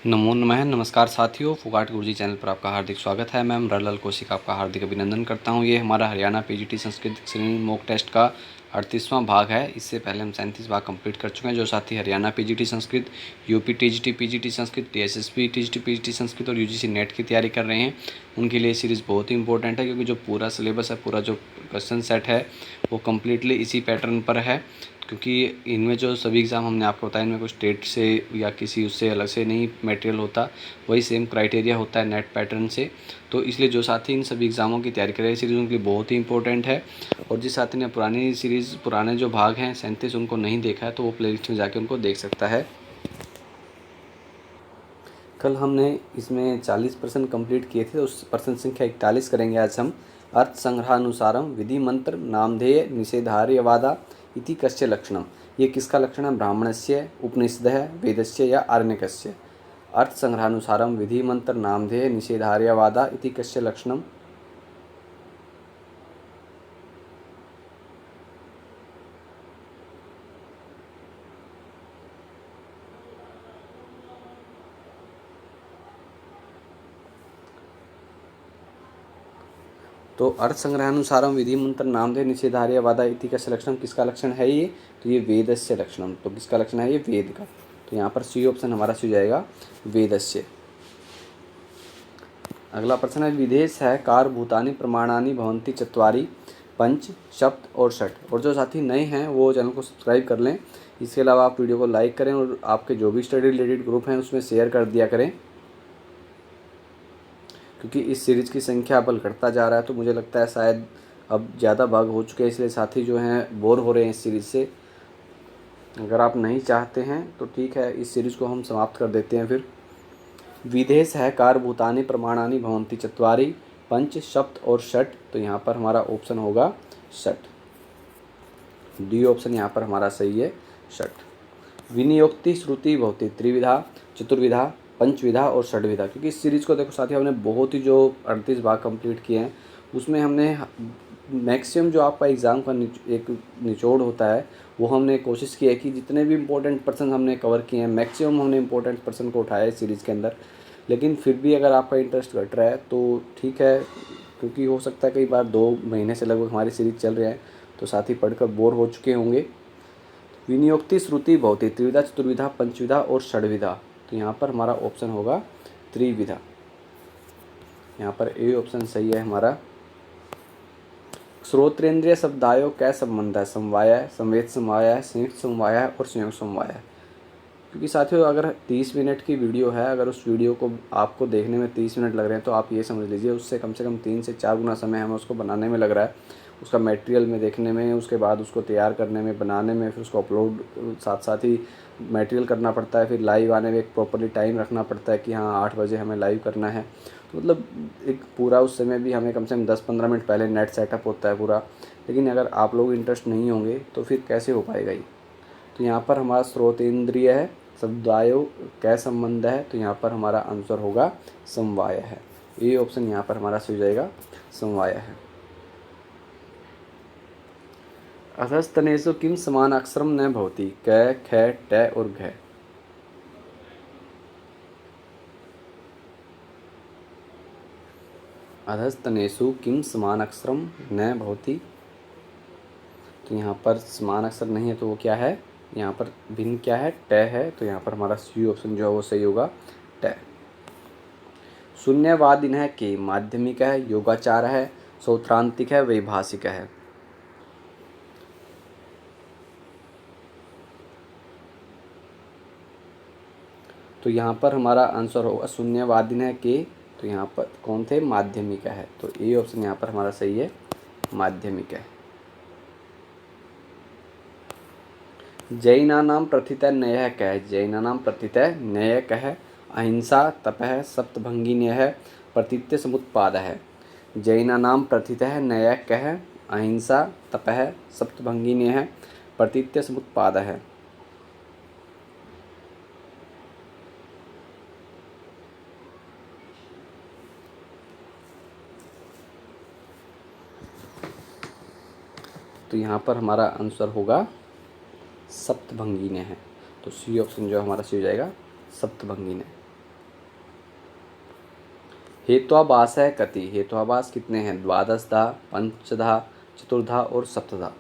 नमो नमः। नमस्कार साथियों, फोगाट गुरुजी चैनल पर आपका हार्दिक स्वागत है। मैं रलल कौशिक आपका हार्दिक अभिनंदन करता हूं। ये हमारा हरियाणा पीजीटी संस्कृत श्रेणी मॉक टेस्ट का 38वां भाग है। इससे पहले हम 37 भाग कंप्लीट कर चुके हैं। जो साथी Haryana PGT Sanskrit, UP TGT PGT Sanskrit, TSSP TGT PGT Sanskrit और यूजीसी नेट की तैयारी कर रहे हैं, उनके लिए सीरीज़ बहुत ही इंपॉर्टेंट है, क्योंकि जो पूरा सिलेबस है, पूरा जो क्वेश्चन सेट है, वो कम्प्लीटली इसी पैटर्न पर है। क्योंकि इनमें जो सभी एग्ज़ाम हमने आपको बताया, इनमें कुछ स्टेट से या किसी उससे अलग से नहीं मटेरियल होता, वही सेम क्राइटेरिया होता है नेट पैटर्न से। तो इसलिए जो साथी इन सभी एग्ज़ामों की तैयारी कर रहे हैं, सीरीज़ उनके लिए बहुत ही इंपॉर्टेंट है। और जिस साथी ने पुरानी सीरीज़, पुराने जो भाग हैं 37 उनको नहीं देखा है, तो वो प्लेलिस्ट में जाके उनको देख सकता है। कल हमने इसमें 40% कंप्लीट किए थे, उस पर्सन संख्या 41 करेंगे आज हम। अर्थ संग्रहानुसारम विधि मंत्र नामधेय निषेधार्यवादा इति कस्य लक्षणम। ये किसका लक्षण है? ब्राह्मणस्य, उपनिषदः, वेदस्य या आरण्यकस्य। अर्थ संग्रहानुसारम विधि मंत्र नामधेय निषेधार्यवादा इति कस्य लक्षणम। तो अर्थ संग्रहानुसारम विधि मंत्र नामधेय निषेधार्यवादा इति कस्य लक्षणम, किसका लक्षण है ये? तो ये वेदस्य लक्षणम। तो किसका लक्षण है ये? वेद का। तो यहाँ पर सी ऑप्शन हमारा सी हो जाएगा, वेदस्य। अगला प्रश्न है, विदेश है कार भूतानि प्रमाणानि भवन्ति चत्वारि पंच सप्त और षट। और जो साथी नए हैं वो चैनल को सब्सक्राइब कर लें। इसके अलावा आप वीडियो को लाइक करें और आपके जो भी स्टडी रिलेटेड ग्रुप हैं उसमें शेयर कर दिया करें, क्योंकि इस सीरीज़ की संख्या बल घटता जा रहा है। तो मुझे लगता है शायद अब ज़्यादा भाग हो चुके हैं, इसलिए साथी जो हैं बोर हो रहे हैं इस सीरीज़ से। अगर आप नहीं चाहते हैं तो ठीक है, इस सीरीज़ को हम समाप्त कर देते हैं फिर। विदेश है कार भूतानि प्रमाणानि भवन्ति चत्वारि पंच सप्त और षट। तो यहाँ पर हमारा ऑप्शन होगा षट। डी ऑप्शन यहाँ पर हमारा सही है, षट। विनियोक्ति श्रुति भवति त्रिविधा चतुर्विधा पंचविधा और षटविधा। क्योंकि इस सीरीज़ को देखो साथी, हमने बहुत ही जो 38 भाग कंप्लीट किए हैं, उसमें हमने मैक्सिमम जो आपका एग्ज़ाम का एक निचोड़ होता है, वो हमने कोशिश की है कि जितने भी इम्पोर्टेंट पर्सन हमने कवर किए हैं, मैक्सिमम हमने इम्पोर्टेंट पर्सन को उठाया है सीरीज़ के अंदर। लेकिन फिर भी अगर आपका इंटरेस्ट घट रहा है तो ठीक है, क्योंकि हो सकता है कई बार 2 महीने से लगभग हमारी सीरीज़ चल रही है, तो साथी पढ़कर बोर हो चुके होंगे। विनियोक्ति श्रुति भवति त्रिविधा चतुर्विधा पंचविधा और षड्विधा। तो यहाँ पर हमारा ऑप्शन होगा त्रिविधा। यहाँ पर ए ऑप्शन सही है हमारा। श्रोत्रेंद्रिय शब्दायो क्या संबंध है? समवाय है, संवेद समवाय है, संयुक्त समवाय है और संयोग समवाय है। क्योंकि साथियों अगर 30 मिनट की वीडियो है, अगर उस वीडियो को आपको देखने में 30 मिनट लग रहे हैं, तो आप ये समझ लीजिए उससे कम से कम 3 से 4 गुना समय हमें उसको बनाने में लग रहा है। उसका मटेरियल में देखने में, उसके बाद उसको तैयार करने में, बनाने में, फिर उसको अपलोड, साथ साथ ही मटेरियल करना पड़ता है, फिर लाइव आने में एक प्रॉपरली टाइम रखना पड़ता है कि हाँ 8 बजे हमें लाइव करना है। तो मतलब एक पूरा उस समय भी हमें कम से कम 10-15 मिनट पहले नेट सेटअप होता है पूरा। लेकिन अगर आप लोग इंटरेस्ट नहीं होंगे तो फिर कैसे हो पाएगा ये? तो यहाँ पर हमारा श्रोतेंद्रिय है, शब्दायो क्या संबंध है? तो यहाँ पर हमारा आंसर होगा समवाय है। ये ऑप्शन यहाँ पर हमारा सही हो जाएगा, समवाय है। अधस्तनेषु किम समान अक्षरम न भवति? क, ख, ट और घ। अधस्तनेषु किम समान अक्षरम न भवति? तो यहाँ पर समान अक्षर नहीं है, तो वो क्या है? यहाँ पर भिन्न क्या है? ट है। तो यहाँ पर हमारा सी ऑप्शन जो है वो सही होगा, ट। शून्यवादिन है के माध्यमिक है, योगाचार है, सौत्रांतिक है, वैभाषिक है। तो यहाँ पर हमारा आंसर होगा शून्यवादिन है के। तो यहाँ पर कौन थे? माध्यमिक है। तो ए ऑप्शन यहाँ पर हमारा सही है, माध्यमिक है। जैनानां प्रथितः न्यायः कः है? जैनानां प्रथितः न्यायः कः है? अहिंसा, तपः, सप्तभंगिन्यः, प्रतीत्य समुत्पादः है। जैनानां प्रथितः न्यायः कः है? अहिंसा, तपः, सप्तभंगिन्यः, प्रतीत्य समुत्पादः है। तो यहाँ पर हमारा आंसर होगा सप्तभंगिन्य है। तो सी ऑप्शन जो हमारा सी हो जाएगा, सप्तभंगिन्य। हेत्वाभासः कति। हेत्वाभास कितने हैं? द्वादशधा, पंचधा, चतुर्धा और सप्तधा।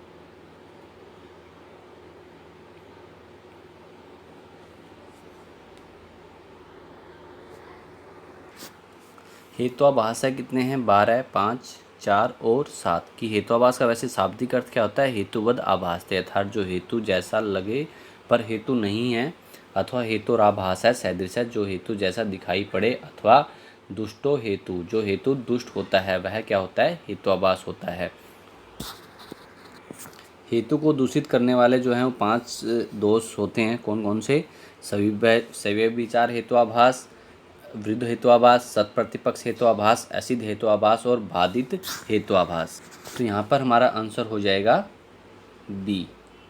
हेत्वाभास कितने हैं? 12, 5, 4 और 7 की। हेत्वाभास का वैसे शाब्दिक अर्थ क्या होता है? हेतुवद आभास, अर्थात जो हेतु जैसा लगे पर हेतु नहीं है, अथवा हेतुराभास है सदृश, जो हेतु जैसा दिखाई पड़े, अथवा दुष्टो हेतु, जो हेतु दुष्ट होता है वह क्या होता है? हेत्वाभास होता है। हेतु को दूषित करने वाले जो हैं वो 5 दोष होते हैं। कौन कौन से? सव्यभिचार हेत्वाभास, वृद्ध हेत्वाभास, सत्प्रतिपक्ष हेत्वाभास, असिद्ध हेत्वाभास और बाधित हेत्वाभास। तो यहाँ पर हमारा आंसर हो जाएगा बी,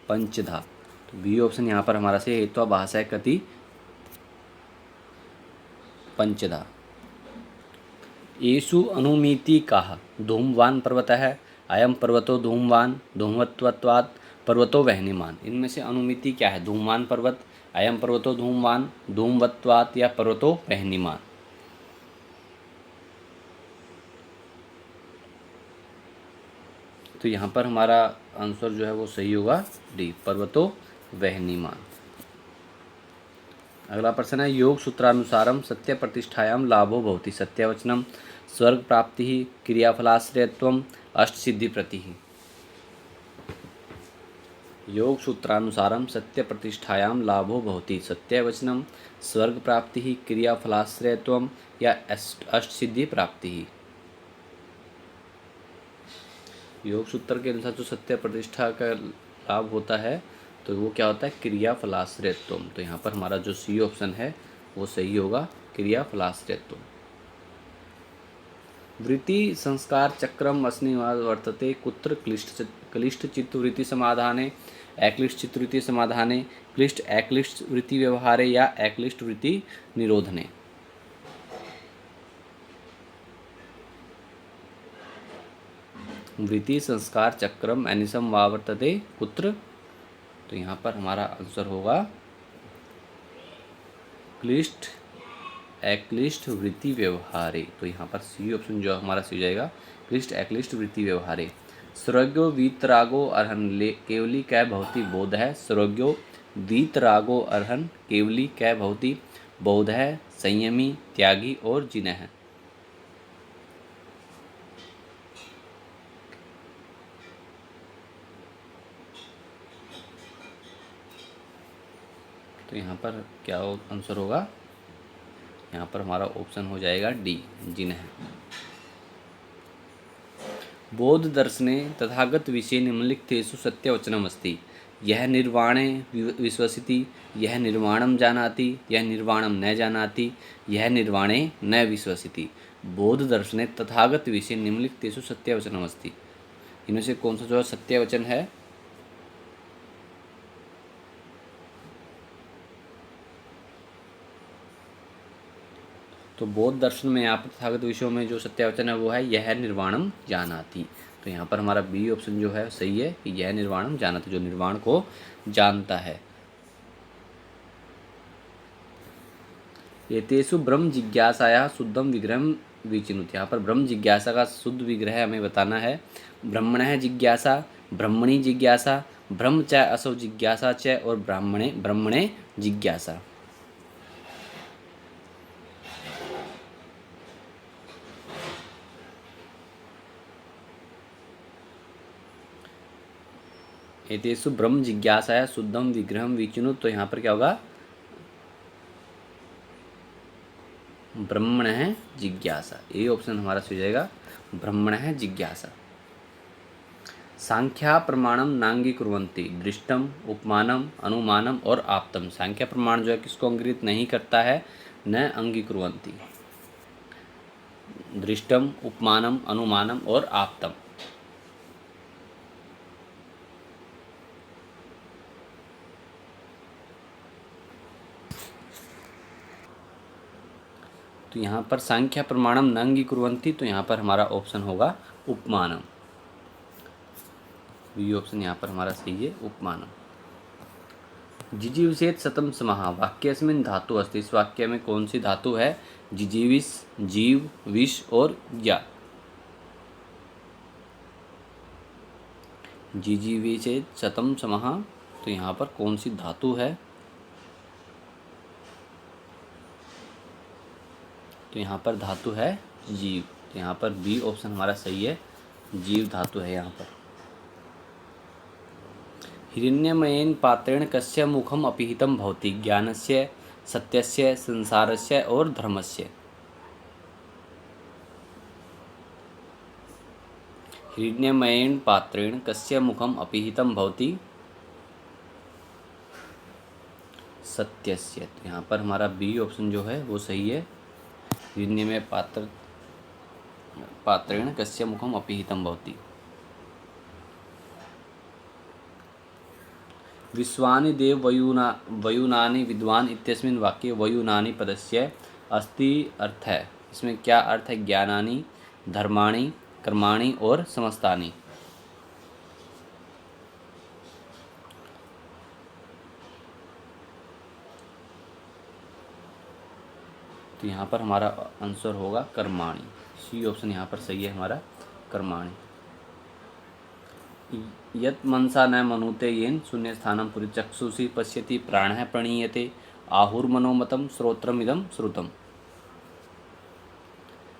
पंचधा। तो बी ऑप्शन यहाँ पर हमारा से हेत्वाभास है कति पंचधा। येषु अनुमीति काः धूमवान पर्वतः, अयम पर्वतो धूमवान, धूमवत्वात् पर्वतो वह्निमान। इनमें से अनुमिति क्या है? धूमवान पर्वत, अयम पर्वतो धूमवान, धूमवत्वात् या पर्वतो वह्निमान। तो यहाँ पर हमारा आंसर जो है वो सही होगा डी, पर्वतो वह्निमान। अगला प्रश्न है योग सूत्रानुसारम सत्य प्रतिष्ठायाम लाभो भवति। सत्यवचनम, स्वर्ग प्राप्ति, क्रियाफलाश्रयत्वम, अष्ट सिद्धि प्रति। योग सूत्रानुसारम सत्य प्रतिष्ठायाम लाभो भवति। सत्यवचनम, स्वर्ग प्राप्ति, क्रियाफलाश्रयत्वम या अष्ट सिद्धि प्राप्ति। योग सूत्र के अनुसार जो सत्य प्रतिष्ठा का लाभ होता है तो वो क्या होता है? क्रियाफलाश्रयत्वम। तो यहाँ पर हमारा जो सी ऑप्शन है वो सही होगा, क्रियाफलाश्रयत्वम। वृत्ति संस्कार चक्रम अस्निवाद वर्तते कुत्र क्लिष्ट चित्तवृत्ति समाधाने, अक्लिष्ट चित्तवृत्ति समाधाने, क्लिष्ट अक्लिष्ट वृत्ति व्यवहारे या अक्लिष्ट वृत्ति निरोधने। वृत्ति संस्कार चक्रम अनिसम वावर्तते कुत्र। तो यहाँ पर हमारा आंसर होगा क्लिष्ट अक्लिष्ट वृत्ति व्यवहारे। तो यहाँ पर सी ऑप्शन जो हमारा सी जाएगा, क्लिष्ट अक्लिष्ट वृत्ति व्यवहारे। सर्वज्ञो वीतरागो अर्हन केवली कै भवति बोध है। सर्वज्ञो वीतरागो अर्हन केवली कै भवति बोध है, संयमी, त्यागी और जिनह। तो यहाँ पर क्या आंसर होगा? यहाँ पर हमारा ऑप्शन हो जाएगा डी, जिन्ह। बौद्ध दर्शने तथागत विषय निम्नलिखितेषु सत्यवचनमस्ति। यह निर्वाणे विश्वसिति, यह निर्वाणम जानाति, यह निर्वाणम न जानाति, यह निर्वाणे न विश्वसिति। बौद्ध दर्शने तथागत विषय निम्नलिखितेषु सत्यवचनमस्ति। इनमें से कौन सा जो सत्यवचन है? तो बौद्ध दर्शन में यहाँ पर तथागत विषयों में जो सत्यवचन है वो है यह निर्वाणम जानाति। तो यहाँ पर हमारा बी ऑप्शन जो है सही है कि यह निर्वाणम जानाति, जो निर्वाण को जानता है। एतेषु ब्रह्म जिज्ञासाया शुद्धम विग्रहम विचिनुत। यहाँ पर ब्रह्म जिज्ञासा का शुद्ध विग्रह हमें बताना है। ब्रह्मणः जिज्ञासा, ब्रह्मणि जिज्ञासा, ब्रह्म च असौ जिज्ञासा च और ब्रह्मणे जिज्ञासा। एतेषु ब्रह्म जिज्ञासाया शुद्धम विग्रहम विचिनुत। तो यहाँ पर क्या होगा? ब्रह्मणः जिज्ञासा। ये ऑप्शन हमारा सही हो जाएगा, ब्रह्मणः जिज्ञासा। सांख्या प्रमाणम नांगीकुर्वन्ति। दृष्टम, उपमानम, अनुमानम और आप्तम। सांख्या प्रमाण जो है किसको अंगीकृत नहीं करता है? न अंगीकुर्वन्ति। दृष्टम, उपमानम, अनुमानम और आप्तम। तो यहाँ पर सांख्या प्रमाणम न अंगीकुर्वन्ति, तो यहाँ पर हमारा ऑप्शन होगा उपमानम। बी ऑप्शन यहाँ पर हमारा सही है, उपमानम। जिजीविषेत् शतं समः वाक्यस्मिन् धातु अस्ति। इस वाक्य में कौन सी धातु है? जिजीविष, जीव, विष और या। जिजीविषेत् शतं समः, तो यहाँ पर कौन सी धातु है? तो यहाँ पर धातु है जीव। तो यहाँ पर बी ऑप्शन हमारा सही है, जीव धातु है यहाँ पर। हिरण्यमयेन पात्रेण कस्य मुखम अपिहितं भवति? ज्ञानस्य, सत्यस्य, संसारस्य और धर्मस्य। हिरण्यमयेन पात्रेण कस्य मुखम अपिहितं भवति? सत्यस्य। तो यहाँ पर हमारा बी ऑप्शन जो है वो सही है। हिरण्यमय पात्रेण कस्य मुखम अपिहितं भवति। विश्वानि देव वयुनानि विद्वान इत्यस्मिन् वाक्ये वयुनानि पदस्य अस्ति अर्थ है। इसमें क्या अर्थ है? ज्ञानानि, धर्माणि, कर्माणि और समस्तानि। तो यहाँ पर हमारा आंसर होगा कर्माणि। सी ऑप्शन यहाँ पर सही है हमारा, कर्माणि। यत् मनसा न मनुते येन शून्यस्थानं पुरिचक्षुषी पश्यति प्राणः प्रणीयते आहुर्मनोमतं श्रोत्रमिदं श्रुतम्।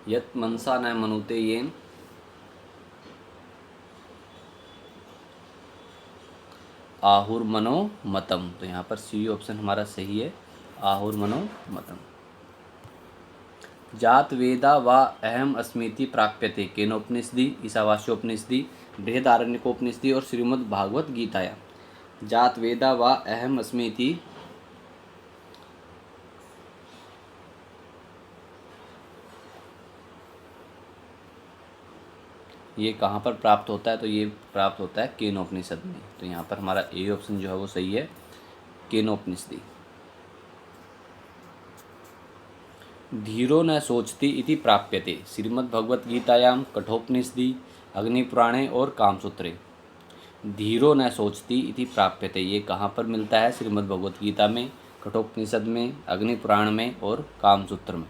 यत् मनसा न मनुते येन आहुर्मनोमतं। तो यहाँ पर सी ऑप्शन हमारा सही है, आहुर्मनोमतं। जात वेदा वा अहम अस्मीति प्राप्यते केनोपनिषदि, ईशावास्योपनिषदि, बृहदारण्यकोपनिषदि और श्रीमद् भागवत गीताया। जात वेदा वा अहम अस्मीति ये कहाँ पर प्राप्त होता है? तो ये प्राप्त होता है केनोपनिषद में। तो यहाँ पर हमारा ए ऑप्शन जो है वो सही है, केनोपनिषदि। धीरो न सोचति इति प्राप्यते श्रीमद्भगवद्गीतायां, कठोपनिषदि, अग्निपुराणे और कामसूत्रे। धीरो न सोचति इति प्राप्यते ये कहाँ पर मिलता है? श्रीमद्भगवद्गीता में, कठोपनिषद में, अग्निपुराण में और कामसूत्र में।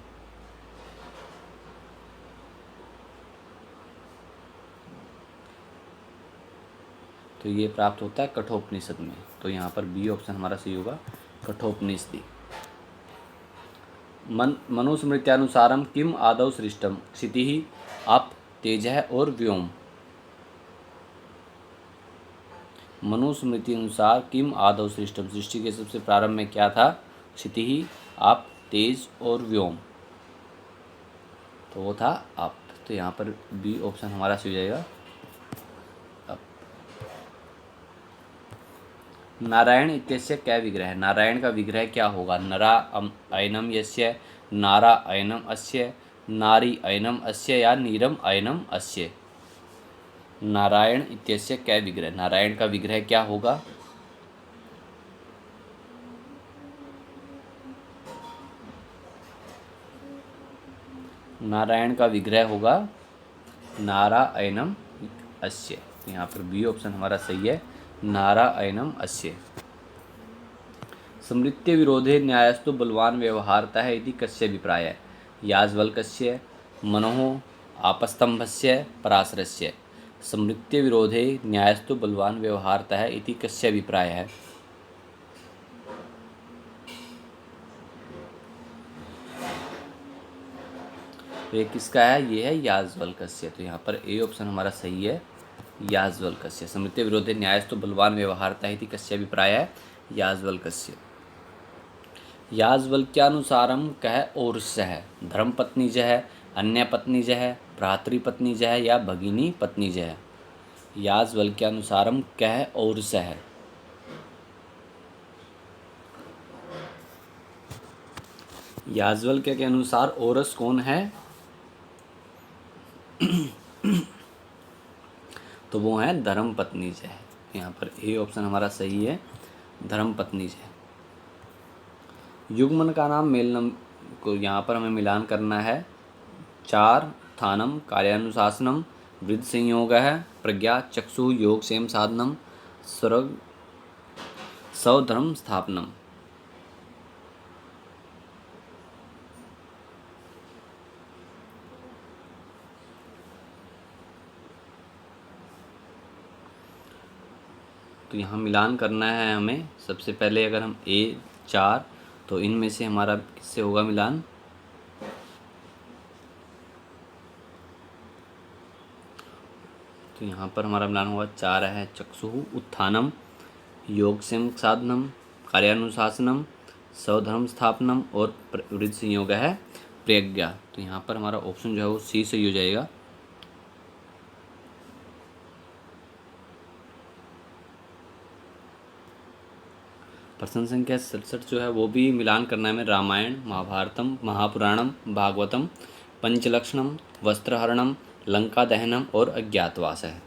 तो ये प्राप्त होता है कठोपनिषद में। तो यहाँ पर बी ऑप्शन हमारा सही होगा, कठोपनिषदि। मनुस्मृत्यानुसारम किम आदौ सृष्टम? क्षितिः, आप, तेजः और व्योम। मनुस्मृति अनुसार किम आदौ सृष्टम, सृष्टि के सबसे प्रारंभ में क्या था? क्षितिः, आप, तेज और व्योम। तो वो था आप। तो यहाँ पर बी ऑप्शन हमारा सही हो जाएगा, आप। नारायण इत्यस्य क्या विग्रह है? नारायण का विग्रह क्या होगा? नरा अयनम यस्य, नारा अयनम अस्य, नारी अयनम अस्य या नीरम अयनम अस्य। नारायण इत्यस्य क्या विग्रह? नारायण का विग्रह क्या होगा? नारायण का विग्रह होगा नारा अयनम अस्य। तो यहाँ पर बी ऑप्शन हमारा सही है, नारा अयनम अस्य। स्मृत्य विरोधे न्यायस्तु बलवान व्यवहारता है इति कस्य अभिप्राय? याज्वल्क्य, मनोः, आपस्तंभस्य, पराशरस्य। स्मृत्य विरोधे न्यायस्तु बलवान व्यवहारता है इति कस्य अभिप्राय है? ये किसका है? ये है याज्वल्क्य। तो यहाँ पर ए ऑप्शन हमारा सही है, याज्वल्क्य। स्मृत्य विरोधे न्यायस्तु बलवान व्यवहारता है इति कस्य अभिप्राय है? याज्वल्क्य। याज्वल्क्यानुसारम कह औरुष्य है? धर्मपत्नी जह, अन्य पत्नी जह, भ्रातृपत्नी जह या भगिनी पत्नी जह। याज्वल्क्यानुसारम कह औरुष्य है? याज्वल्क्य के अनुसार औरस कौन है? तो वो है धर्मपत्नी जह। यहाँ पर ए ऑप्शन हमारा सही है, धर्मपत्नी जह। युग्मन का नाम मेलनम को यहाँ पर हमें मिलान करना है। चार, थानम, कार्यानुशासनम, वृद्ध संयोग है, प्रज्ञा, चक्षु, योग, सेम साधनम, स्वधर्म स्थापनम। तो यहाँ मिलान करना है हमें। सबसे पहले अगर हम A4, तो इनमें से हमारा किससे होगा मिलान? तो यहाँ पर हमारा मिलान होगा 4 है चक्षुः उत्थानम, योगक्षेम साधनम, कार्यानुशासनम, स्वधर्म स्थापनम और वृद्ध संयोग है प्रज्ञा। तो यहाँ पर हमारा ऑप्शन जो है वो सी सही हो जाएगा। प्रश्न संख्या 67 जो है वो भी मिलान करना है हमें। रामायण, महाभारतम, महापुराणम, भागवतम, पंचलक्षणम, वस्त्रहरणम, लंका दहनम और अज्ञातवास है।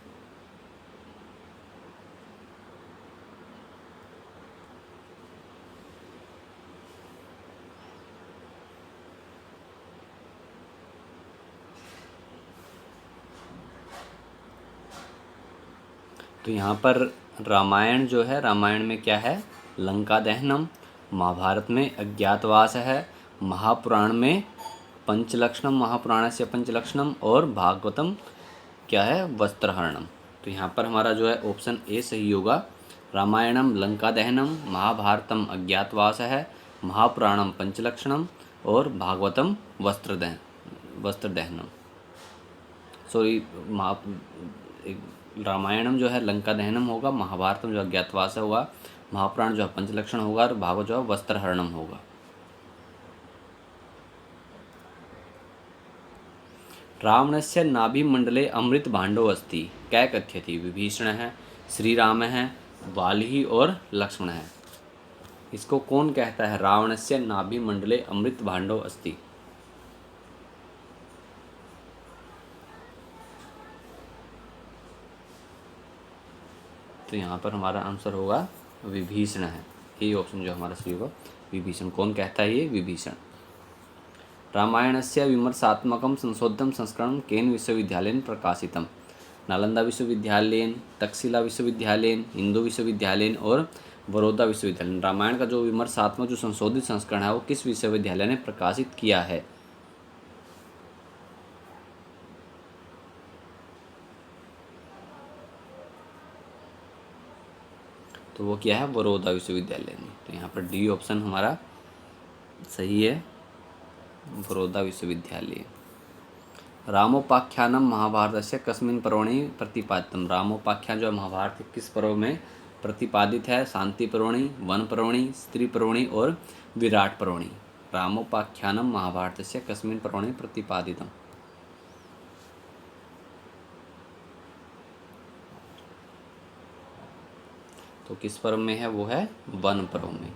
तो यहाँ पर रामायण जो है, रामायण में क्या है? लंका दहनम। महाभारत में अज्ञातवास है। महापुराण में पंचलक्षणम, महापुराण से पंचलक्षणम और भागवतम क्या है? वस्त्रहरणम। तो यहाँ पर हमारा जो है ऑप्शन ए सही होगा। रामायणम लंका दहनम, महाभारतम अज्ञातवास है, महापुराणम पंचलक्षणम और भागवतम वस्त्र दहनम। सॉरी, रामायणम जो है लंका दहनम होगा, महाभारतम जो अज्ञातवास होगा, महापुराण जो है पंचलक्षण होगा और भागवत जो है वस्त्रहरणम होगा। रावणस्य नाभिमंडले अमृत भांडो अस्ति क्या कथ्यति? विभीषण है, श्री राम है, वाली और लक्ष्मण है। इसको कौन कहता है? रावणस्य नाभिमंडले अमृत भांडो अस्ति। तो यहाँ पर हमारा आंसर होगा विभीषण है। ये ऑप्शन जो हमारा सही होगा विभीषण। कौन कहता है ये? विभीषण। रामायणस्य विमर्शात्मकं संशोधितं संस्करणं केन विश्वविद्यालयेन प्रकाशितम्? नालंदा विश्वविद्यालयेन, तक्षशिला विश्वविद्यालयेन, हिंदू विश्वविद्यालयेन और बड़ौदा विश्वविद्यालय। रामायण का जो विमर्शात्मक जो संशोधित संस्करण है वो किस विश्वविद्यालय ने प्रकाशित किया है? तो वो क्या है? बड़ौदा विश्वविद्यालय ने। तो यहाँ पर डी ऑप्शन हमारा सही है, बड़ौदा विश्वविद्यालय। रामोपाख्यानम महाभारतस्य कस्मिन् पर्वणि प्रतिपादितम? रामोपाख्यान जो है महाभारत के किस पर्व में प्रतिपादित है? शांति पर्वणि, वन पर्वणि, स्त्री पर्वणि और विराट पर्वणि। रामोपाख्यानम महाभारतस्य कस्मिन् पर्वणि प्रतिपादितम? तो किस पर्व में है? वो है वन पर्व में।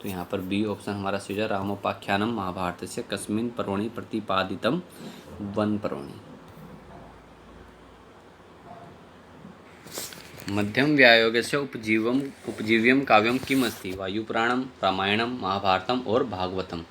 तो यहाँ पर बी ऑप्शन हमारा सही है। रामोपाख्यानम महाभारतस्य कस्मिन् पर्वणि प्रतिपादितम? वन पर्वणि। मध्यम व्यायोगस्य उपजीव्यम काव्यम किम अस्ति? वायुपुराणम, रामायणम, महाभारतम और भागवतम।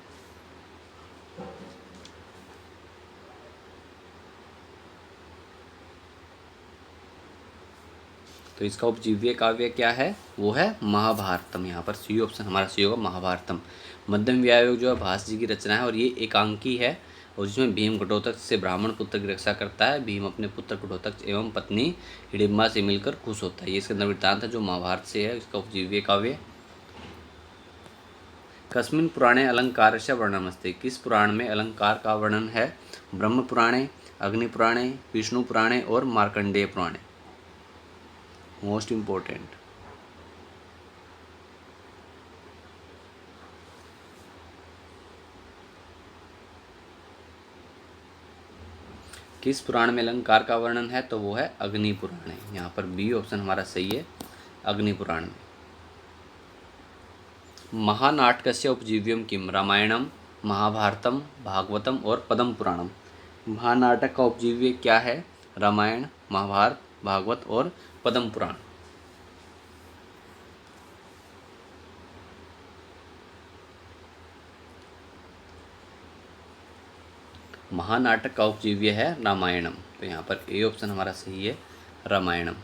तो इसका उपजीव्य काव्य क्या है? वो है महाभारतम। यहाँ पर सी ऑप्शन हमारा सही होगा, महाभारतम। मध्यम व्यायोग जो है भास जी की रचना है और ये एकांकी है और जिसमें भीम घटोत्कच से ब्राह्मण पुत्र की रक्षा करता है। भीम अपने पुत्र घटोत्कच एवं पत्नी हिडिंबा से मिलकर खुश होता है। ये इसके अंदर वृत्तांत है जो महाभारत से है। इसका उपजीव्य काव्य। कस्मिन् पुराणे अलंकारस्य वर्णनमस्ति? किस पुराण में अलंकार का वर्णन है? ब्रह्म पुराणे, अग्नि पुराणे, विष्णु पुराणे और मार्कंडेय पुराणे। Most important. किस पुराण में अलंकार का वर्णन है? तो वो है अग्नि पुराण है। यहाँ पर बी ऑप्शन हमारा सही है, अग्नि पुराण में। महानाटकस्य उपजीव्यम किम? रामायणम, महाभारतम, भागवतम और पद्म पुराणम। महानाटक का उपजीव्य क्या है? रामायण, महाभारत, भागवत और पद्म पुराण। महानाटक का उपजीव्य है रामायणम। तो यहाँ पर ए ऑप्शन हमारा सही है, रामायणम।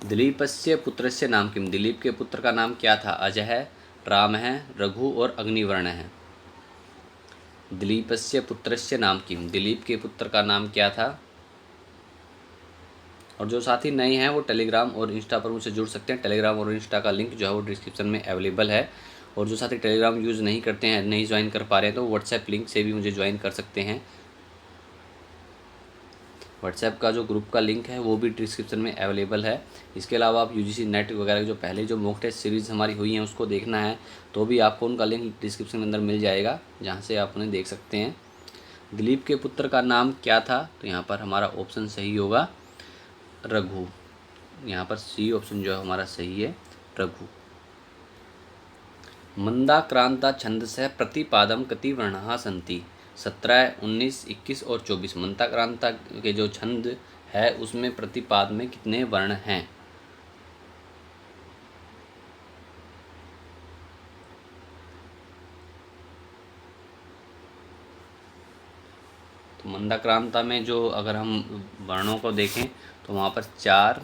दिलीपस्य पुत्रस्य नाम किम, दिलीप के पुत्र का नाम क्या था? अजय है, राम है, रघु और अग्निवर्ण है। दिलीपस्य पुत्रस्य नाम किम, दिलीप के पुत्र का नाम क्या था? और जो साथी नए हैं वो टेलीग्राम और इंस्टा पर मुझसे जुड़ सकते हैं। टेलीग्राम और इंस्टा का लिंक जो है वो डिस्क्रिप्शन में अवेलेबल है। और जो साथी टेलीग्राम यूज़ नहीं करते हैं, नहीं ज्वाइन कर पा रहे हैं, तो व्हाट्सएप लिंक से भी मुझे ज्वाइन कर सकते हैं। व्हाट्सएप का जो ग्रुप का लिंक है वो भी डिस्क्रिप्शन में अवेलेबल है। इसके अलावा आप यूजीसी नेट वगैरह जो पहले जो मॉक टेस्ट सीरीज़ हमारी हुई हैं उसको देखना है तो भी आपको उनका लिंक डिस्क्रिप्शन के अंदर मिल जाएगा, जहाँ से आप उन्हें देख सकते हैं। दिलीप के पुत्र का नाम क्या था? तो यहाँ पर हमारा ऑप्शन सही होगा रघु। यहाँ पर सी ऑप्शन जो है हमारा सही है, रघु। मंदाक्रांता छंदसः प्रतिपादम कति वर्णाः सन्ति? 17, 19, 21 और 24। मंदाक्रांता के जो छंद है उसमें प्रतिपाद में कितने वर्ण हैं? तो मंदाक्रांता में जो अगर हम वर्णों को देखें तो वहाँ पर 4,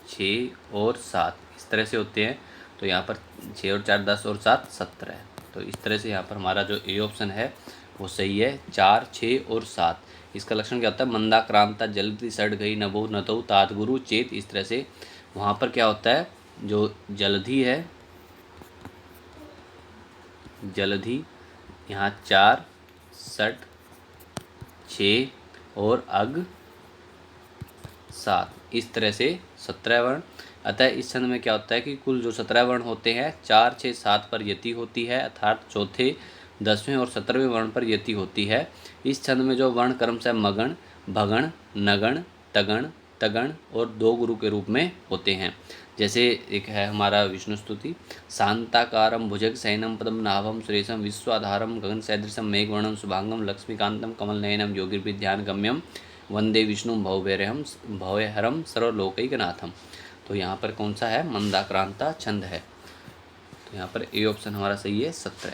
6 और 7 इस तरह से होते हैं। तो यहाँ पर 6 और 4 10 और 7 17। तो इस तरह से यहाँ पर हमारा जो ए ऑप्शन है वो सही है, 4, 6 और 7। इसका लक्षण क्या होता है? मंदाक्रांता जल्दी सड़ गई नभो नतौ तात गुरु चेत। इस तरह से वहाँ पर क्या होता है, जो जलधि है, जलधि यहाँ 4, 6, 6 और अग 7, इस तरह से 17 वर्ण। अतः इस छंद में क्या होता है कि कुल जो 17 वर्ण होते हैं 4, 6, 7 पर यति होती है, अर्थात चौथे, 10वें और 17वें वर्ण पर यति होती है। इस छंद में जो वर्ण क्रमशः मगण, भगण, नगण, तगण, तगण और दो गुरु के रूप में होते हैं। जैसे एक है हमारा विष्णु स्तुति, शांताकारम भुजग सैनम पदम नाभम सुरेशम विश्वाधारम गगन सदृशम मेघवर्णम शुभांगम लक्ष्मीकांतम कमल नयनम योगिर्विध्यान गम्यम वंदे विष्णु भवभैरहम भवहरम सर्वलोकैकनाथम। तो यहाँ पर कौन सा है? मंदाक्रांता छंद है। तो यहाँ पर ए ऑप्शन हमारा सही है, 17।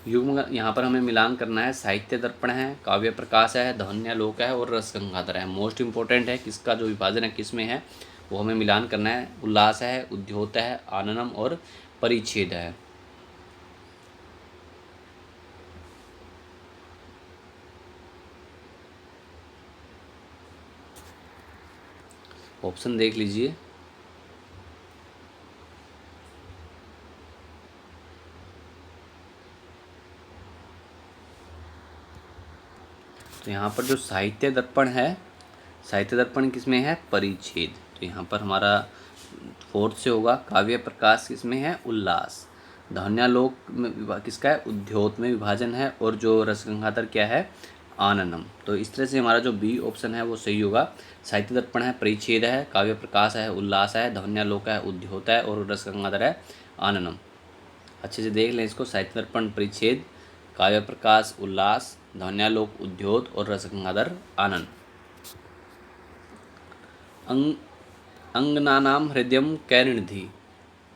युग्म यहाँ पर हमें मिलान करना है। साहित्य दर्पण है, काव्य प्रकाश है, ध्वन्यालोक है और रसगंगाधर है। मोस्ट इंपॉर्टेंट है, किसका जो विभाजन है किस में है वो हमें मिलान करना है। उल्लास है, उद्योत है, आननम और परिच्छेद है। ऑप्शन देख लीजिए। तो यहाँ पर जो साहित्य दर्पण है, साहित्य दर्पण किसमें है? परिच्छेद। तो यहाँ पर हमारा 4th से होगा। काव्य प्रकाश किसमें है? उल्लास। ध्वन्यालोक में किसका है? उद्योत में विभाजन है। और जो रसगंगाधर क्या है? आननम। तो इस तरह से हमारा जो बी ऑप्शन है वो सही होगा। साहित्य दर्पण है, परिच्छेद है, काव्य प्रकाश है, उल्लास है, ध्वन्यालोक है, उद्योत है और रसगंगाधर है, आननम। अच्छे से देख लें इसको। साहित्य दर्पण, परिच्छेद, काव्य प्रकाश, उल्लास, ध्वन्यालोक, उद्योत और रसगंगाधर, आनंद। अंगनानाम हृदयम कैर्निधि,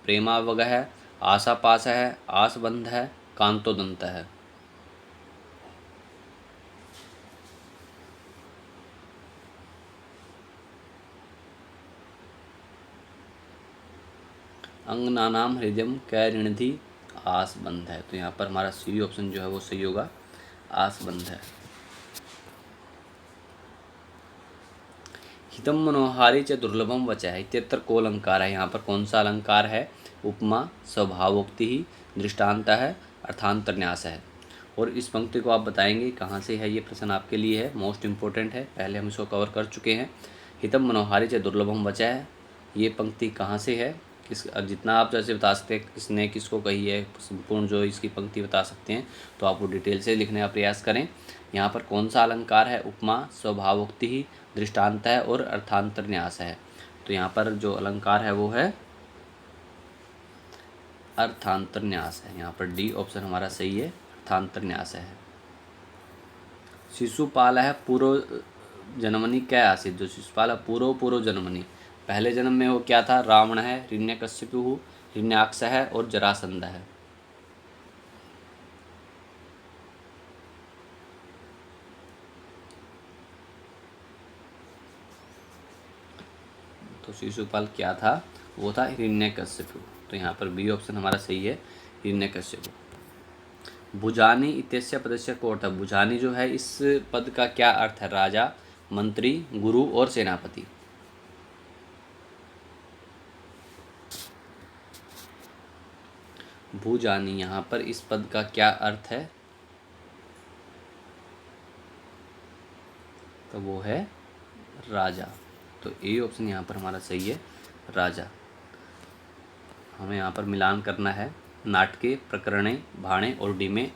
प्रेमावग है, आशापाश है, आसबंध है, कांतोदंत है। अंगनानाम हृदयम कैर्निधि आसबंध है। तो यहाँ पर हमारा सी ऑप्शन जो है वो सही होगा, आसबंध है। हितम मनोहारी च दुर्लभम वच है, इत्यत्र को अलंकार है। यहाँ पर कौन सा अलंकार है? उपमा, स्वभावोक्ति ही, दृष्टांत है, अर्थांतरन्यास है। और इस पंक्ति को आप बताएंगे कहाँ से है। ये प्रश्न आपके लिए है, मोस्ट इंपॉर्टेंट है, पहले हम इसको कवर कर चुके हैं। हितम मनोहारी च दुर्लभम वच है, ये पंक्ति कहाँ से है? किस, जितना आप जैसे बता सकते हैं किसने किसको कही है, संपूर्ण जो इसकी पंक्ति बता सकते हैं तो आप वो डिटेल से लिखने का प्रयास करें। यहाँ पर कौन सा अलंकार है? उपमा, स्वभावोक्ति ही, दृष्टांत है और अर्थांतरन्यास है। तो यहाँ पर जो अलंकार है वो है अर्थांतरन्यास है। यहाँ पर डी ऑप्शन हमारा सही है, अर्थांतरन्यास है। शिशुपाल है पूर्व जन्मनि क्या आसित, जो शिशुपाल है पूर्व जन्मनि, पहले जन्म में वो क्या था? रावण है, हिरण्यकश्यपु, हिरण्याक्ष है और जरासंध है। शिशुपाल क्या था? वो था हिरण्यकश्यप। तो यहाँ पर बी ऑप्शन हमारा सही है, हिरण्यकश्यप। भुजानी इत्यस्य पदस्य को अर्थ। भुजानी जो है इस पद का क्या अर्थ है? राजा, मंत्री, गुरु और सेनापति। भुजानी यहाँ पर इस पद का क्या अर्थ है? तो वो है राजा। तो ए ऑप्शन यहाँ पर हमारा सही है, राजा। हमें यहाँ पर मिलान करना है। नाटके, प्रकरणे, भाणे और डिमे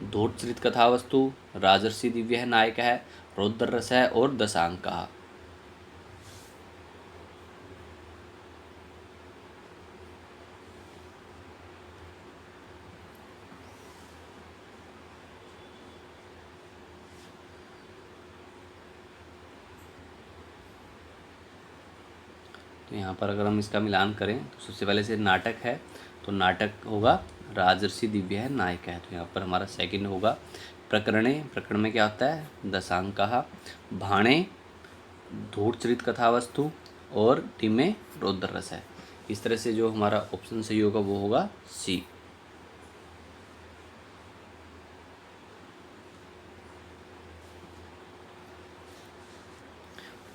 धूर्तचरित कथा वस्तु, राजर्षि दिव्य है नायक है, रौद्र रस है और दशांक। तो यहाँ पर अगर हम इसका मिलान करें तो सबसे पहले से नाटक है, तो नाटक होगा राजर्षि दिव्य है नायक है। तो यहाँ पर हमारा सेकंड होगा प्रकरणे। प्रकरण में क्या होता है? दशांक। भाणे धूर्तचरित कथा वस्तु और टिमे रौद्र रस है। इस तरह से जो हमारा ऑप्शन सही होगा वो होगा सी।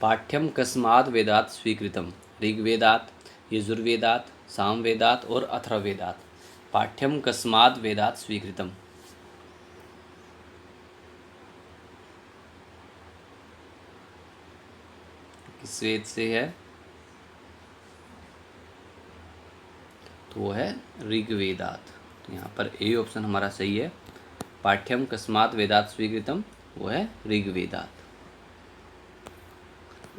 पाठ्यम कस्मात् वेदात् स्वीकृतम। ऋग्वेदात्, यजुर्वेदात्, सामवेदात् और अथर्ववेदात्। पाठ्यम कस्मात् वेदात् स्वीकृतम। किस वेद से है? तो वो है ऋग्वेदात्। तो यहाँ पर ए ऑप्शन हमारा सही है। पाठ्यम कस्मात् वेदात् स्वीकृतम, वो है ऋग्वेदात्।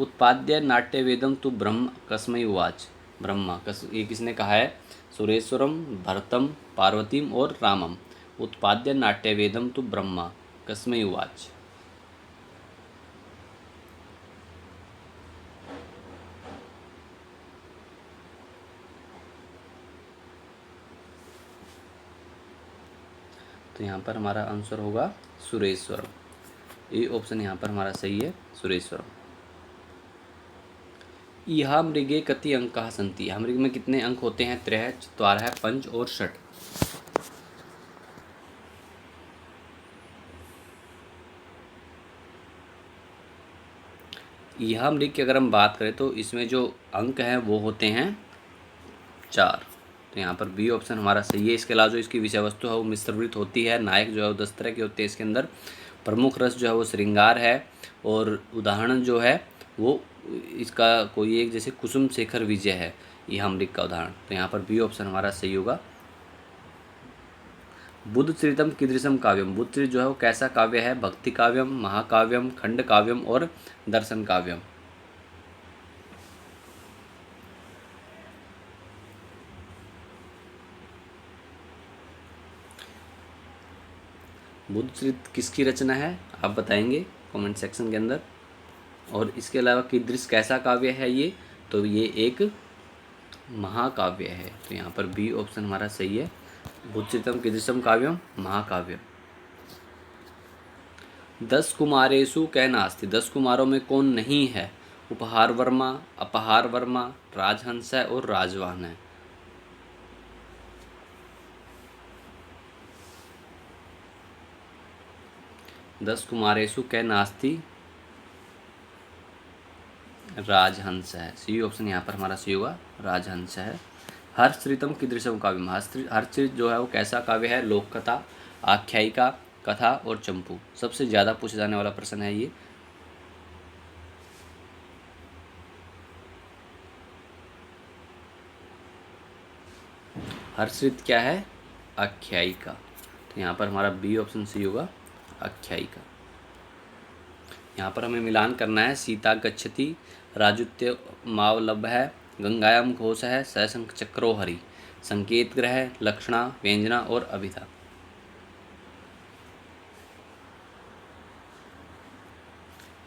उत्पाद्य नाट्य वेदम तु ब्रह्म कस्मै उवाच। ब्रह्मा ये किसने कहा है? सुरेश्वरम, भरतम, पार्वतीम और रामम। उत्पाद्य नाट्य वेदम तु ब्रह्मा कस्मै उवाच। तो यहाँ पर हमारा आंसर होगा सुरेश्वरम। ये ऑप्शन यहाँ पर हमारा सही है, सुरेश्वरम। इहा मृगे कति अंकाः सन्ति। इहा मृग में कितने अंक होते हैं? त्रयः, चत्वारः, पंच और षट। इहा मृग की अगर हम बात करें तो इसमें जो अंक हैं वो होते हैं 4। तो यहाँ पर बी ऑप्शन हमारा सही है। इसके अलावा जो इसकी विषय वस्तु है वो मिश्रवृत्त होती है। नायक जो है वो 10 तरह के होते हैं इसके अंदर। प्रमुख रस जो है वो श्रृंगार है। और उदाहरण जो है वो इसका कोई एक जैसे कुसुम शेखर विजय है इहा मृग का उदाहरण। तो यहाँ पर बी ऑप्शन हमारा सही होगा। बुद्ध चरितम कीदृशम काव्यम। बुद्ध चरित जो है वो कैसा काव्य है? भक्ति काव्यम, महाकाव्यम, खंड काव्यम और दर्शन काव्यम। बुद्ध चरित किसकी रचना है आप बताएंगे कमेंट सेक्शन के अंदर। और इसके अलावा कीदृश कैसा काव्य है ये? तो ये एक महाकाव्य है। तो यहाँ पर बी ऑप्शन हमारा सही है। बुद्धचितम कीदृशम काव्यम, महाकाव्य। 10 कुमारेषु कै नास्ति। 10 कुमारों में कौन नहीं है? उपहार वर्मा, अपहार वर्मा, राजहंस है और राजवाहन है। दस कुमारेषु कै नास्ति, राजहंस है। सी ऑप्शन यहाँ पर हमारा सी होगा, राजहंस है। हर्षचरितम कीदृशम काव्यम। हर्षचरित जो है वो कैसा काव्य है? लोक कथा, आख्यायिका, कथा और चंपू। सबसे ज़्यादा पूछा जाने वाला प्रश्न है ये। हर्षचरित क्या है? आख्यायिका। तो यहाँ पर हमारा बी ऑप्शन सी होगा, आख्यायिका। यहाँ पर हमें मिलान करना है। सीता गच्छति, राजुत्य मावलभ है, गंगायाम घोष है, सशंख चक्रो हरि। संकेत ग्रह, लक्षणा, व्यंजना और अभिधा।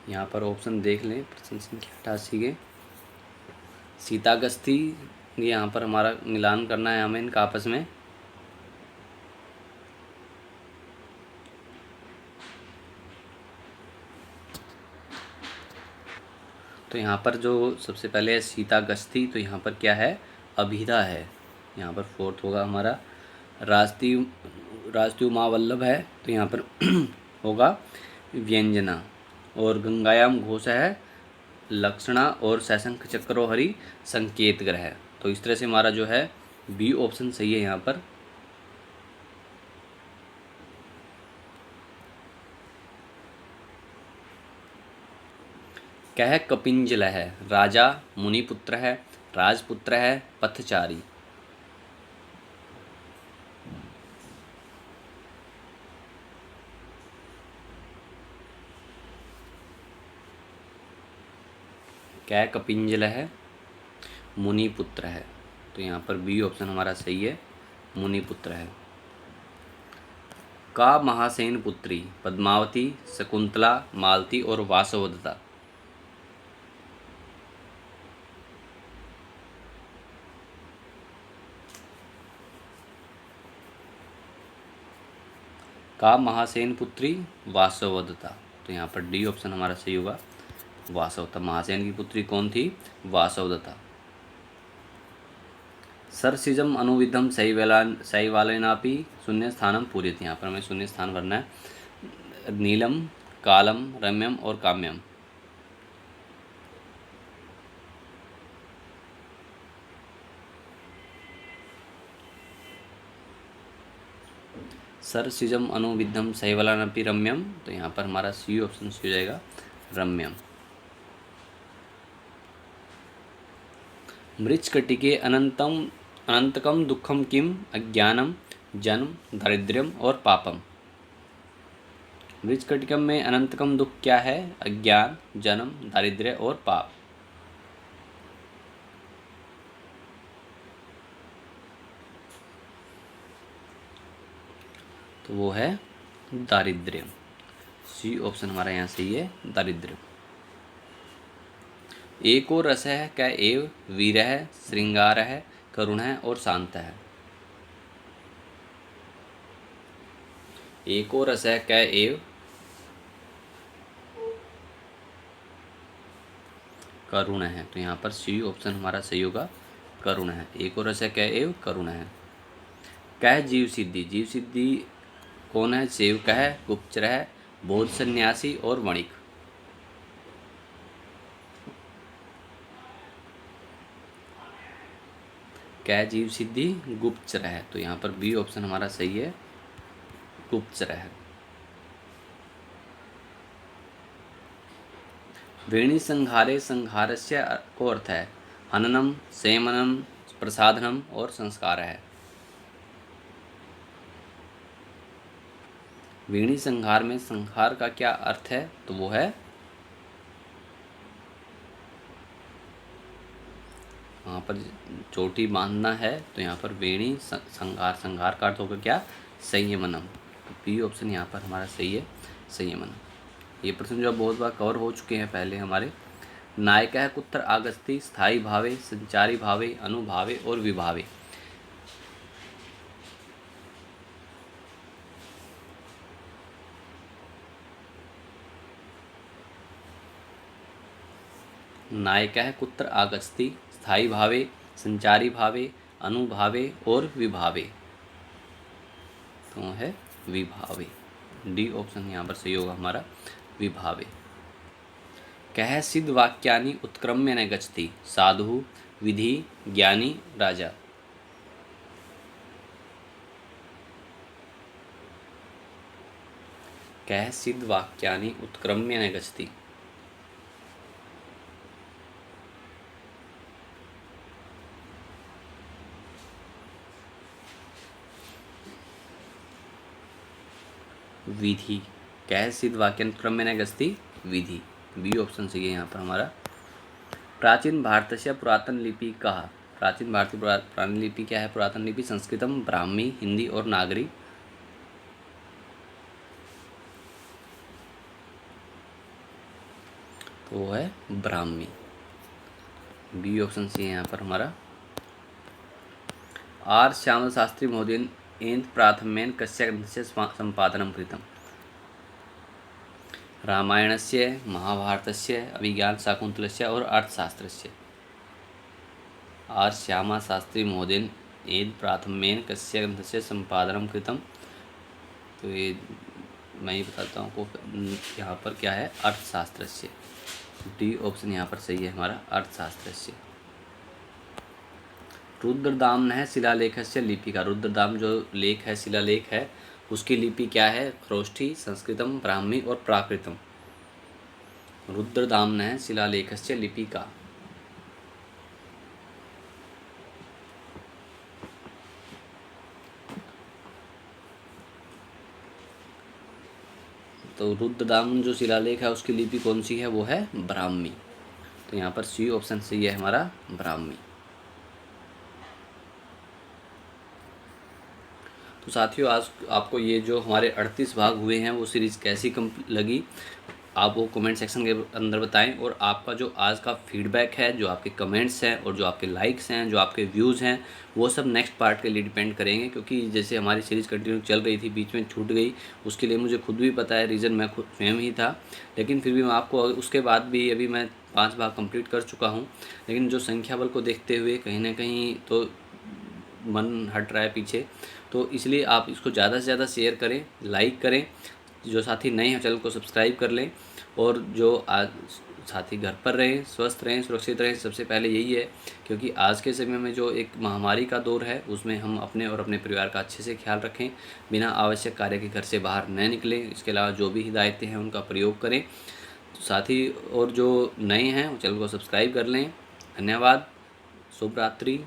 यहाँ पर ऑप्शन देख लें। प्रश्न संख्या 88 के सीता गस्थी, यहाँ पर हमारा मिलान करना है हमें इनका आपस में। तो तो यहाँ पर जो सबसे पहले है सीतागस्थी, तो यहाँ पर क्या है, अभिधा है। यहाँ पर फोर्थ होगा हमारा। राष्ट्रीय राष्ट्रीय महावल्लभ है, तो यहाँ पर होगा व्यंजना। और गंगायाम घोष है लक्षणा, और सशंख चक्रोहरि संकेत ग्रह। तो इस तरह से हमारा जो है बी ऑप्शन सही है यहाँ पर। कह कपिंजल है, राजा, मुनिपुत्र है, राजपुत्र है, पथचारी। क्या कपिंजल है, मुनिपुत्र है, तो यहाँ पर बी ऑप्शन हमारा सही है, मुनिपुत्र है। का महासेन पुत्री, पद्मावती, शकुंतला, मालती और वासवदत्ता। का महासेन पुत्री वासवदत्ता, तो यहाँ पर डी ऑप्शन हमारा सही होगा, वासवदत्ता। महासेन की पुत्री कौन थी, वासवदत्ता। सरसिजम अनुविधम शैवालेनापि शून्य स्थानम पूरित, यहाँ पर हमें शून्य स्थान भरना है। नीलम, कालम, रम्यम और काम्यम। सरसिजम अनुविधम शैवालेनापि रम्यम, तो यहाँ पर हमारा सी ऑप्शन हो जाएगा, रम्यम। मृच्छकटिके अनंतकम दुखम किम, अज्ञानम, जन्म, दारिद्र्यम और पापम। मृच्छकटिकम में अनंतकम दुख क्या है, अज्ञान, जन्म, दारिद्र्य और पाप। तो वो है दारिद्र्य। सी ऑप्शन हमारा यहाँ सही है, दारिद्र्य। एको रस है, क्या एव, वीर है, श्रृंगार है, करुण है और शांत है। एको रस है, क्या एव, करुण है, तो यहाँ पर सी ऑप्शन हमारा सही होगा, करुण है। एको रस है, क्या एव, करुण है। कह जीव सिद्धि, जीव सिद्धि कौन है, सेवक है, गुप्तचर है, बौद्ध सन्यासी और वणिक। क्या जीव सिद्धि, गुप्तचर है, तो यहाँ पर बी ऑप्शन हमारा सही है, गुप्तचर है। वेणी संहारे, संहारस्य को अर्थ है हननम, सेमनम, प्रसाधनम और संस्कार है। वेणी संहार में संहार का क्या अर्थ है, तो वो है वहाँ पर चोटी बांधना है, तो यहाँ पर वेणी संहार, संहार का अर्थ होगा क्या, संयमनम। तो बी ऑप्शन यहाँ पर हमारा सही है, संयमनम। ये प्रश्न जो बहुत बार कवर हो चुके हैं पहले हमारे। नायक कुत्र आगस्ति, स्थायी भावे, संचारी भावे, अनुभावे और विभावे। नायक कुत्र आगस्ति, स्थायी भावे, संचारी भावे, अनुभावे और विभावे, तो है विभावे। डी ऑप्शन यहाँ पर सही होगा हमारा, विभावे। कह सिद्ध वाक्यानि उत्क्रम्य न गच्छति, साधु, विधि, ज्ञानी, राजा। कह सिद्ध वाक्यानि उत्क्रम्य न गच्छति, विधि। कह सिद्ध वाक्यानुक्रम्य न गच्छति, विधि। बी ऑप्शन सही है यहाँ पर हमारा। प्राचीन भारतस्य पुरातन लिपि कहा, प्राचीन भारतीय पुरातन लिपि क्या है, पुरातन लिपि संस्कृतम, ब्राह्मी, हिंदी और नागरी। तो वो है ब्राह्मी। बी ऑप्शन सी है यहाँ पर हमारा। आर श्यामल शास्त्री महोदय एंत प्राथम्येन कस्य ग्रन्थस्य संपादनं कृतम्। रामायणस्य, महाभारतस्य, अभिज्ञानशाकुन्तलस्य और अर्थशास्त्रस्य। आर श्यामा शास्त्री महोदयेन एतद् प्राथम्येन कस्य ग्रन्थस्य सम्पादनं कृतं? तो ये मैं ही बताता हूँ आपको, यहाँ पर क्या है, अर्थशास्त्रस्य। डी ऑप्शन यहाँ पर सही है हमारा, अर्थशास्त्रस्य। रुद्रदाम्नः शिलालेखस्य लिपिका। रुद्रदाम जो लेख है, शिलालेख है, उसकी लिपि क्या है? ख्रोष्ठी, संस्कृतम, ब्राह्मी और प्राकृतम। रुद्रदाम्नः शिलालेखस्य लिपिका। तो रुद्रदाम जो शिलालेख है उसकी लिपि कौन सी है? वो है ब्राह्मी। तो यहाँ पर सी ऑप्शन सही है हमारा, ब्राह्मी। तो साथियों, आज आपको ये जो हमारे 38 भाग हुए हैं वो सीरीज़ कैसी लगी, आप वो कमेंट सेक्शन के अंदर बताएं। और आपका जो आज का फीडबैक है, जो आपके कमेंट्स हैं और जो आपके लाइक्स हैं, जो आपके व्यूज़ हैं, वो सब नेक्स्ट पार्ट के लिए डिपेंड करेंगे। क्योंकि जैसे हमारी सीरीज़ कंटिन्यू चल रही थी, बीच में छूट गई, उसके लिए मुझे खुद भी पता है, रीज़न मैं खुद स्वयं ही था। लेकिन फिर भी मैं आपको उसके बाद भी अभी मैं 5 भाग कंप्लीट कर चुका हूँ। लेकिन जो संख्या बल को देखते हुए कहीं ना कहीं तो मन हट रहा है पीछे। तो इसलिए आप इसको ज़्यादा से ज़्यादा शेयर करें, लाइक करें। जो साथी नए हैं चैनल को सब्सक्राइब कर लें। और जो आज साथी घर पर रहें, स्वस्थ रहें, सुरक्षित रहें, सबसे पहले यही है। क्योंकि आज के समय में जो एक महामारी का दौर है, उसमें हम अपने और अपने परिवार का अच्छे से ख्याल रखें। बिना आवश्यक कार्य के घर से बाहर न निकलें। इसके अलावा जो भी हिदायतें हैं उनका प्रयोग करें। साथी और जो नए हैं वो चैनल को सब्सक्राइब कर लें। धन्यवाद। शुभ रात्रि।